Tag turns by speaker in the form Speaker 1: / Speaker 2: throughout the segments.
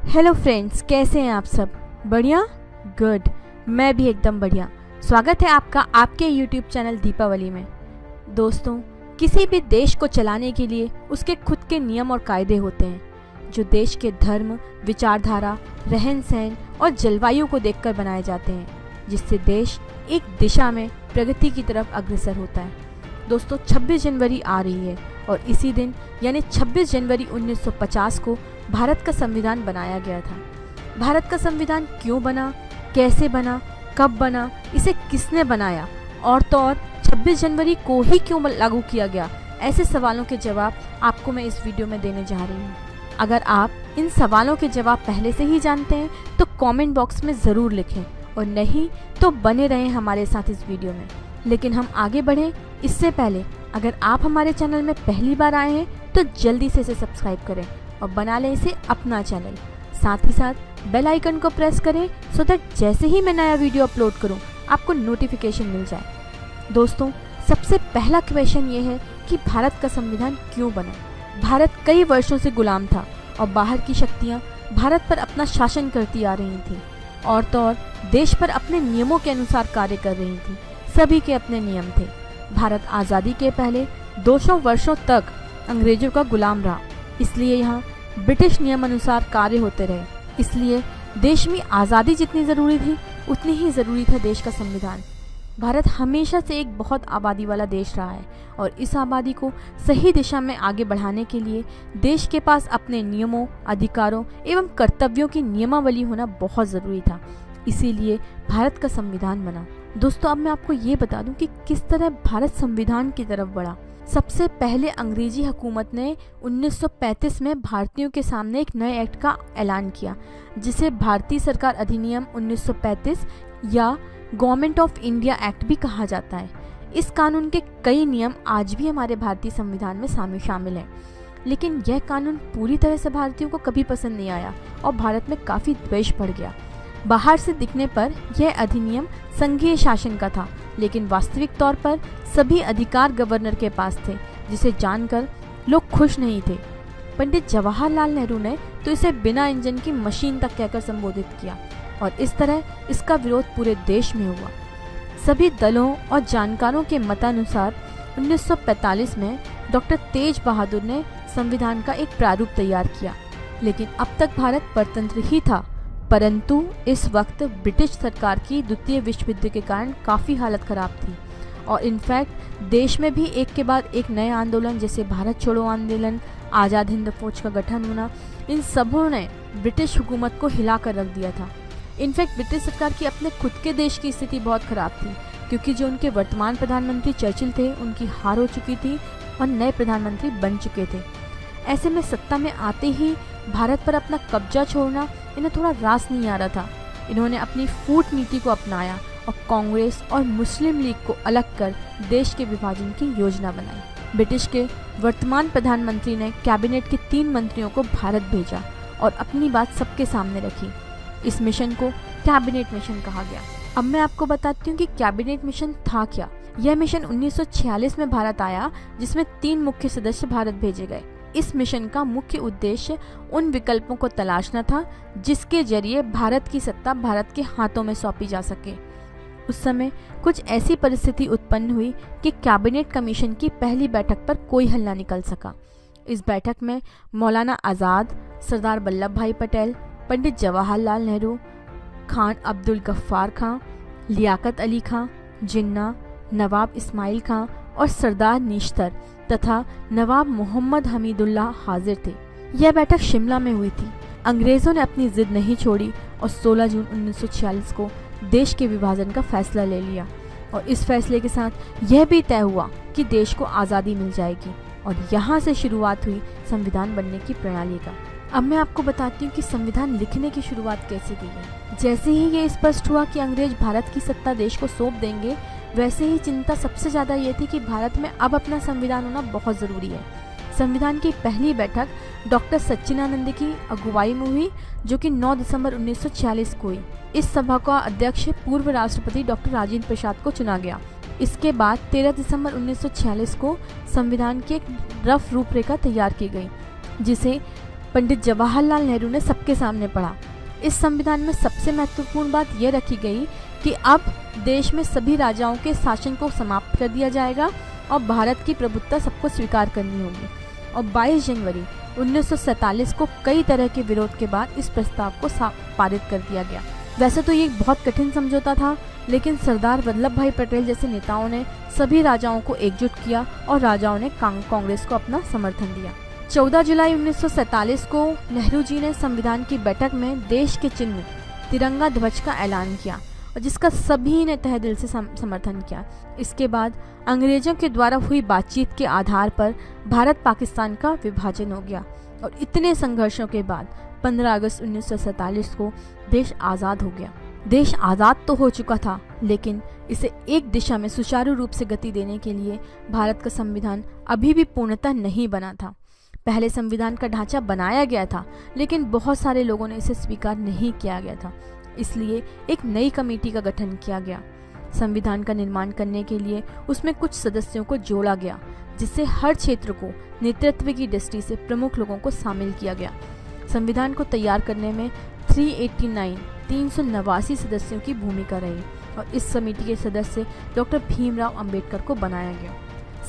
Speaker 1: Hello friends, कैसे हैं आप सब? बढ़िया? गुड। मैं भी एकदम बढ़िया। स्वागत है आपका आपके यूट्यूब चैनल दीपावली में। दोस्तों, किसी भी देश को चलाने के लिए उसके खुद के नियम और कायदे होते हैं जो देश के धर्म, विचारधारा, रहन सहन और जलवायु को देखकर बनाए जाते हैं, जिससे देश एक दिशा में प्रगति की तरफ अग्रसर होता है। दोस्तों, 26 जनवरी आ रही है और इसी दिन यानी 26 जनवरी 1950 को भारत का संविधान बनाया गया था। भारत का संविधान क्यों बना, कैसे बना, कब बना, इसे किसने बनाया और तो और 26 जनवरी को ही क्यों लागू किया गया, ऐसे सवालों के जवाब आपको मैं इस वीडियो में देने जा रही हूँ। अगर आप इन सवालों के जवाब पहले से ही जानते हैं तो कमेंट बॉक्स में ज़रूर लिखें और नहीं तो बने रहें हमारे साथ इस वीडियो में। लेकिन हम आगे बढ़ें इससे पहले अगर आप हमारे चैनल में पहली बार आए हैं तो जल्दी से इसे सब्सक्राइब करें और बना लें इसे अपना चैनल। साथ ही साथ बेल आइकन को प्रेस करें सो दैट जैसे ही मैं नया वीडियो अपलोड करूं आपको नोटिफिकेशन मिल जाए। दोस्तों, सबसे पहला क्वेश्चन ये है कि भारत का संविधान क्यों बना। भारत कई वर्षों से गुलाम था और बाहर की शक्तियाँ भारत पर अपना शासन करती आ रही थी और तो और देश पर अपने नियमों के अनुसार कार्य कर रही थी। सभी के अपने नियम थे। भारत आज़ादी के पहले 200 वर्षों तक अंग्रेजों का गुलाम रहा, इसलिए यहाँ ब्रिटिश नियम अनुसार कार्य होते रहे। इसलिए देश में आज़ादी जितनी ज़रूरी थी उतनी ही ज़रूरी था देश का संविधान। भारत हमेशा से एक बहुत आबादी वाला देश रहा है और इस आबादी को सही दिशा में आगे बढ़ाने के लिए देश के पास अपने नियमों, अधिकारों एवं कर्तव्यों की नियमावली होना बहुत ज़रूरी था। इसीलिए भारत का संविधान बना। दोस्तों, अब मैं आपको ये बता दूं कि किस तरह भारत संविधान की तरफ बढ़ा। सबसे पहले अंग्रेजी हुकूमत ने 1935 में भारतीयों के सामने एक नए एक्ट का ऐलान किया, जिसे भारतीय सरकार अधिनियम 1935 या गवर्नमेंट ऑफ इंडिया एक्ट भी कहा जाता है। इस कानून के कई नियम आज भी हमारे भारतीय संविधान में शामिल हैं, लेकिन यह कानून पूरी तरह से भारतीयों को कभी पसंद नहीं आया और भारत में काफ़ी द्वेष बढ़ गया। बाहर से दिखने पर यह अधिनियम संघीय शासन का था, लेकिन वास्तविक तौर पर सभी अधिकार गवर्नर के पास थे, जिसे जानकर लोग खुश नहीं थे। पंडित जवाहरलाल नेहरू ने तो इसे बिना इंजन की मशीन तक कहकर संबोधित किया और इस तरह इसका विरोध पूरे देश में हुआ। सभी दलों और जानकारों के मतानुसार 1945 में डॉक्टर तेज बहादुर ने संविधान का एक प्रारूप तैयार किया, लेकिन अब तक भारत परतंत्र ही था। परंतु इस वक्त ब्रिटिश सरकार की द्वितीय विश्व युद्ध के कारण काफ़ी हालत ख़राब थी और इनफैक्ट देश में भी एक के बाद एक नए आंदोलन जैसे भारत छोड़ो आंदोलन, आज़ाद हिंद फौज का गठन होना, इन सबों ने ब्रिटिश हुकूमत को हिला कर रख दिया था। इनफैक्ट ब्रिटिश सरकार की अपने खुद के देश की स्थिति बहुत ख़राब थी, क्योंकि जो उनके वर्तमान प्रधानमंत्री चर्चिल थे उनकी हार हो चुकी थी और नए प्रधानमंत्री बन चुके थे। ऐसे में सत्ता में आते ही भारत पर अपना कब्जा छोड़ना इन्हें थोड़ा रास नहीं आ रहा था। इन्होंने अपनी फूट नीति को अपनाया और कांग्रेस और मुस्लिम लीग को अलग कर देश के विभाजन की योजना बनाई। ब्रिटिश के वर्तमान प्रधानमंत्री ने कैबिनेट के 3 मंत्रियों को भारत भेजा और अपनी बात सबके सामने रखी। इस मिशन को कैबिनेट मिशन कहा गया। अब मैं आपको बताती हूँ कि कैबिनेट मिशन था क्या। यह मिशन 1946 में भारत आया, जिसमें 3 मुख्य सदस्य भारत भेजे गए। इस मिशन का मुख्य उद्देश्य उन विकल्पों को तलाशना था जिसके जरिए भारत की सत्ता भारत के हाथों में सौंपी जा सके। उस समय कुछ ऐसी परिस्थिति उत्पन्न हुई कि कैबिनेट कमीशन की पहली बैठक पर कोई हल न निकल सका। इस बैठक में मौलाना आज़ाद, सरदार वल्लभ भाई पटेल, पंडित जवाहरलाल नेहरू, खान अब्दुल गफ्फार खां, लियाकत अली खां, जिन्ना, नवाब इस्माइल खां और सरदार निश्तर तथा नवाब मोहम्मद हमीदुल्लाह हाजिर थे। यह बैठक शिमला में हुई थी। अंग्रेज़ों ने अपनी जिद नहीं छोड़ी और 16 जून 1946 को देश के विभाजन का फैसला ले लिया और इस फैसले के साथ यह भी तय हुआ कि देश को आज़ादी मिल जाएगी और यहाँ से शुरुआत हुई संविधान बनने की प्रणाली का। अब मैं आपको बताती हूँ कि संविधान लिखने की शुरुआत कैसे की है। जैसे ही ये स्पष्ट हुआ कि अंग्रेज भारत की सत्ता देश को सौंप देंगे, वैसे ही चिंता सबसे ज़्यादा ये थी कि भारत में अब अपना संविधान होना बहुत ज़रूरी है। संविधान की पहली बैठक डॉक्टर सच्चिदानंद की अगुवाई में हुई, जो कि 9 दिसंबर 1946 को हुई। इस सभा का अध्यक्ष पूर्व राष्ट्रपति डॉक्टर राजेंद्र प्रसाद को चुना गया। इसके बाद 13 दिसंबर 1946 को संविधान की एक रफ रूपरेखा तैयार की गई, जिसे पंडित जवाहरलाल नेहरू ने सबके सामने पढ़ा। इस संविधान में सबसे महत्वपूर्ण बात यह रखी गई कि अब देश में सभी राजाओं के शासन को समाप्त कर दिया जाएगा और भारत की प्रभुत्ता सबको स्वीकार करनी होगी। और 22 जनवरी 1947 को कई तरह के विरोध के बाद इस प्रस्ताव को पारित कर दिया गया। वैसे तो ये एक बहुत कठिन समझौता था, लेकिन सरदार वल्लभ भाई पटेल जैसे नेताओं ने सभी राजाओं को एकजुट किया और राजाओं ने कांग्रेस को अपना समर्थन दिया। 14 जुलाई 1947 को नेहरू जी ने संविधान की बैठक में देश के चिन्ह तिरंगा ध्वज का ऐलान किया और जिसका सभी ने तहे दिल से समर्थन किया। इसके बाद अंग्रेजों के द्वारा हुई बातचीत के आधार पर भारत पाकिस्तान का विभाजन हो गया और इतने संघर्षों के बाद 15 अगस्त 1947 को देश आज़ाद हो गया। देश आज़ाद तो हो चुका था, लेकिन इसे एक दिशा में सुचारू रूप से गति देने के लिए भारत का संविधान अभी भी पूर्णतः नहीं बना था। पहले संविधान का ढांचा बनाया गया था, लेकिन बहुत सारे लोगों ने इसे स्वीकार नहीं किया गया था। इसलिए एक नई कमेटी का गठन किया गया। संविधान का निर्माण करने के लिए उसमें कुछ सदस्यों को जोड़ा गया, जिससे हर क्षेत्र को नेतृत्व की दृष्टि से प्रमुख लोगों को शामिल किया गया। संविधान को तैयार करने में 389 सदस्यों की भूमिका रही और इस समिति के सदस्य डॉक्टर भीमराव अंबेडकर को बनाया गया।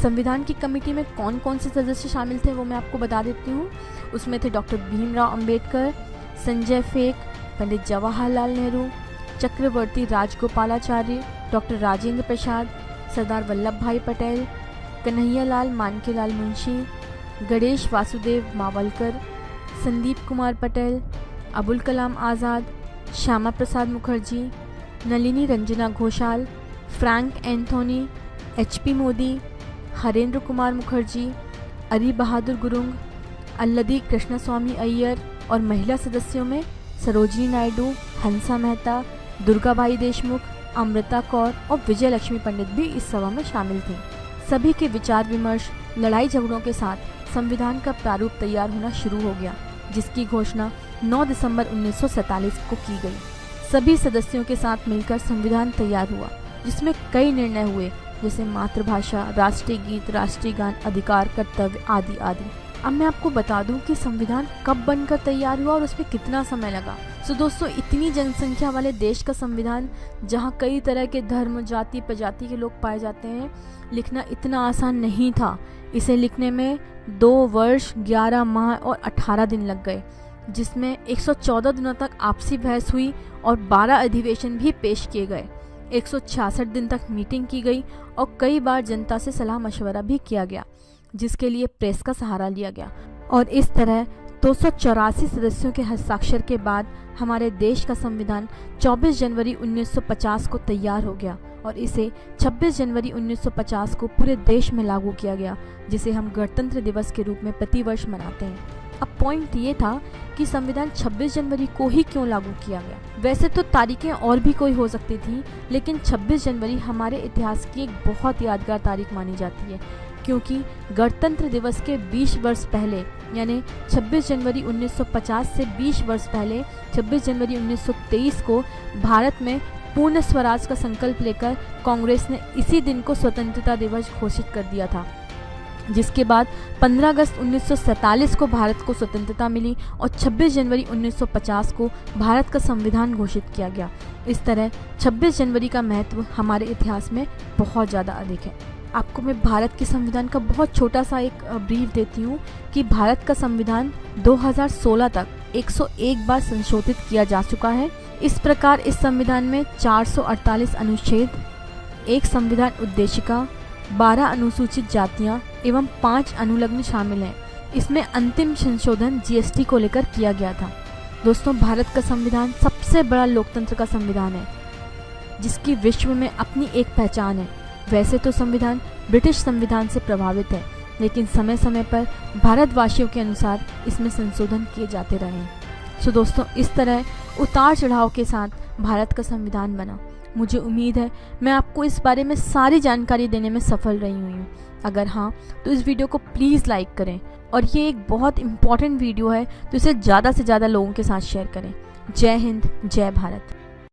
Speaker 1: संविधान की कमेटी में कौन कौन से सदस्य शामिल थे वो मैं आपको बता देती हूँ। उसमें थे doctor Bhimrao Ambedkar, Sanjay Phakey, Pandit Jawaharlal Nehru, Chakravarti Rajagopalachari, doctor Rajendra Prasad, Sardar Vallabh bhai Patel, Kanhaiyalal Maneklal Munshi, Ganesh Vasudev Mavalankar, Sandeep Kumar Patel, Abul Kalam Azad, Shyama Prasad Mukherjee, Nalini Ranjana Ghosal, Frank Anthony, HP Modi, Harendra Kumar Mukherjee, Ari Bahadur Gurung, अल्लदी Krishnaswamy Iyer और महिला सदस्यों में सरोजिनी नायडू, हंसा मेहता, दुर्गाबाई देशमुख, अमृता कौर और विजय लक्ष्मी पंडित भी इस सभा में शामिल थे। सभी के विचार विमर्श, लड़ाई झगड़ों के साथ संविधान का प्रारूप तैयार होना शुरू हो गया, जिसकी घोषणा 9 दिसंबर 1947 को की गई। सभी सदस्यों के साथ मिलकर संविधान तैयार हुआ, जिसमें कई निर्णय हुए, जैसे मातृभाषा, राष्ट्रीय गीत, राष्ट्रीय गान, अधिकार, कर्तव्य आदि आदि। अब मैं आपको बता दूं कि संविधान कब बनकर तैयार हुआ और उसमें कितना समय लगा। तो दोस्तों, इतनी जनसंख्या वाले देश का संविधान, जहां कई तरह के धर्म, जाति, प्रजाति के लोग पाए जाते हैं, लिखना इतना आसान नहीं था। इसे लिखने में 2 वर्ष 11 माह और 18 दिन लग गए, जिसमें 114 दिनों तक आपसी बहस हुई और 12 अधिवेशन भी पेश किए गए। 166 दिन तक मीटिंग की गई और कई बार जनता से सलाह मशवरा भी किया गया, जिसके लिए प्रेस का सहारा लिया गया। और इस तरह 284 सदस्यों के हस्ताक्षर के बाद हमारे देश का संविधान 24 जनवरी 1950 को तैयार हो गया और इसे 26 जनवरी 1950 को पूरे देश में लागू किया गया, जिसे हम गणतंत्र दिवस के रूप में प्रतिवर्ष मनाते हैं। अब पॉइंट ये था कि संविधान 26 जनवरी को ही क्यों लागू किया गया। वैसे तो तारीखें और भी कोई हो सकती थी, लेकिन 26 जनवरी हमारे इतिहास की एक बहुत यादगार तारीख मानी जाती है, क्योंकि गणतंत्र दिवस के 20 वर्ष पहले, यानी 26 जनवरी 1950 से 20 वर्ष पहले 26 जनवरी 1923 को भारत में पूर्ण स्वराज का संकल्प लेकर कांग्रेस ने इसी दिन को स्वतंत्रता दिवस घोषित कर दिया था, जिसके बाद 15 अगस्त 1947 को भारत को स्वतंत्रता मिली और 26 जनवरी 1950 को भारत का संविधान घोषित किया गया। इस तरह 26 जनवरी का महत्व हमारे इतिहास में बहुत ज़्यादा अधिक है। आपको मैं भारत के संविधान का बहुत छोटा सा एक ब्रीफ देती हूँ कि भारत का संविधान 2016 तक 101 बार संशोधित किया जा चुका है। इस प्रकार इस संविधान में 448 अनुच्छेद, 1 संविधान उद्देशिका, 12 अनुसूचित जातियां एवं 5 अनुलग्न शामिल हैं। इसमें अंतिम संशोधन GST को लेकर किया गया था। दोस्तों, भारत का संविधान सबसे बड़ा लोकतंत्र का संविधान है, जिसकी विश्व में अपनी एक पहचान है। वैसे तो संविधान ब्रिटिश संविधान से प्रभावित है, लेकिन समय समय पर भारतवासियों के अनुसार इसमें संशोधन किए जाते रहे हैं। सो दोस्तों, इस तरह उतार चढ़ाव के साथ भारत का संविधान बना। मुझे उम्मीद है मैं आपको इस बारे में सारी जानकारी देने में सफल रही हुई हूँ। अगर हाँ, तो इस वीडियो को प्लीज़ लाइक करें और ये एक बहुत इम्पॉर्टेंट वीडियो है, तो इसे ज़्यादा से ज़्यादा लोगों के साथ शेयर करें। जय हिंद, जय भारत।